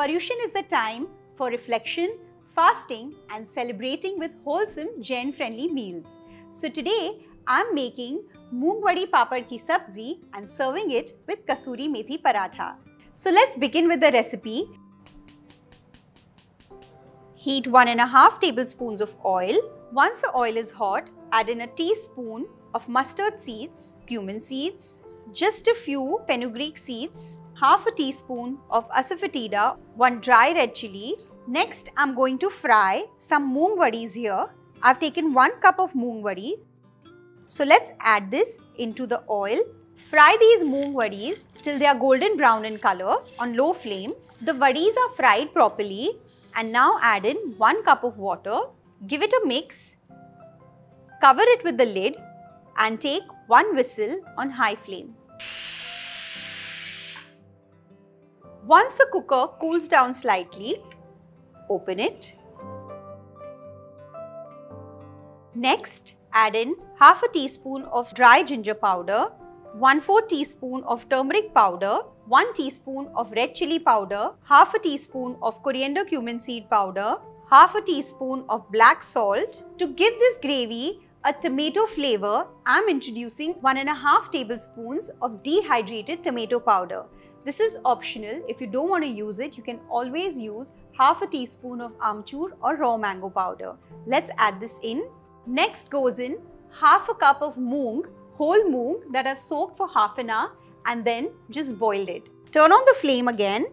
Paryushan is the time for reflection, fasting and celebrating with wholesome Jain-friendly meals. So today, I'm making Moong Vadi papad ki sabzi and serving it with Kasuri Methi Paratha. So let's begin with the recipe. Heat 1.5 tablespoons of oil. Once the oil is hot, add in a teaspoon of mustard seeds, cumin seeds, just a few fenugreek seeds, half a teaspoon of Asafoetida, 1 dry red chilli. Next, I'm going to fry some moong vadis here. I've taken 1 cup of moong vadi. So let's add this into the oil. Fry these moong vadis till they are golden brown in color on low flame. The vadis are fried properly and now add in 1 cup of water. Give it a mix. Cover it with the lid and take 1 whistle on high flame. Once the cooker cools down slightly, open it. Next, add in half a teaspoon of dry ginger powder, 1/4 teaspoon of turmeric powder, 1 teaspoon of red chilli powder, half a teaspoon of coriander-cumin seed powder, half a teaspoon of black salt. To give this gravy a tomato flavor, I'm introducing 1.5 tablespoons of dehydrated tomato powder. This is optional. If you don't want to use it, you can always use half a teaspoon of amchur or raw mango powder. Let's add this in. Next goes in half a cup of moong, whole moong that I've soaked for half an hour and then just boiled it. Turn on the flame again.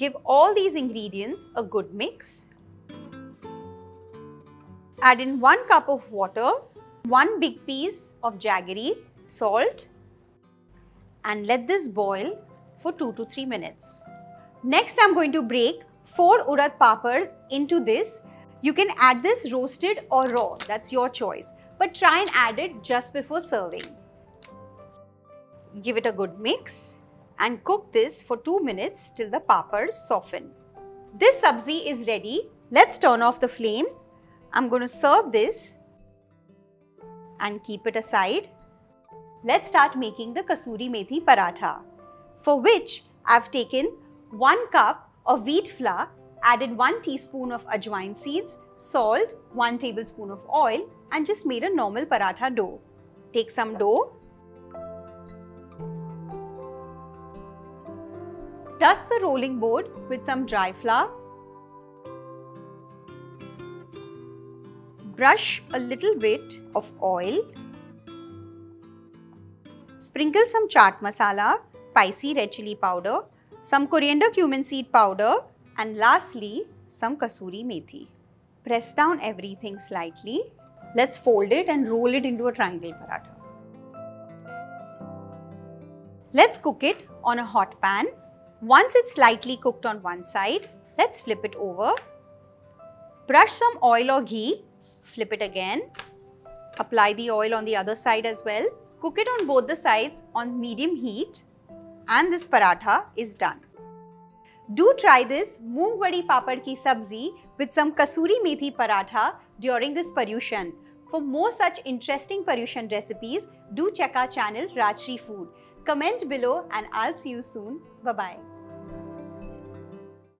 Give all these ingredients a good mix. Add in 1 cup of water, 1 big piece of jaggery, salt, and let this boil for 2 to 3 minutes. Next, I'm going to break 4 urad papads into this. You can add this roasted or raw, that's your choice. But try and add it just before serving. Give it a good mix and cook this for 2 minutes till the papads soften. This sabzi is ready. Let's turn off the flame. I'm going to serve this and keep it aside. Let's start making the Kasuri Methi Paratha, for which I've taken 1 cup of wheat flour, added 1 teaspoon of ajwain seeds, salt, 1 tablespoon of oil and just made a normal paratha dough. Take some dough. Dust the rolling board with some dry flour. Brush a little bit of oil. Sprinkle some chaat masala, spicy red chilli powder, some coriander-cumin seed powder and lastly some kasuri methi. Press down everything slightly. Let's fold it and roll it into a triangle paratha. Let's cook it on a hot pan. Once it's slightly cooked on one side, let's flip it over. Brush some oil or ghee. Flip it again. Apply the oil on the other side as well. Cook it on both the sides on medium heat and this paratha is done. Do try this Moong Vadi papad ki sabzi with some Kasuri Methi Paratha during this Paryushan. For more such interesting Paryushan recipes, do check our channel Rajshri Food. Comment below and I'll see you soon. Bye-bye.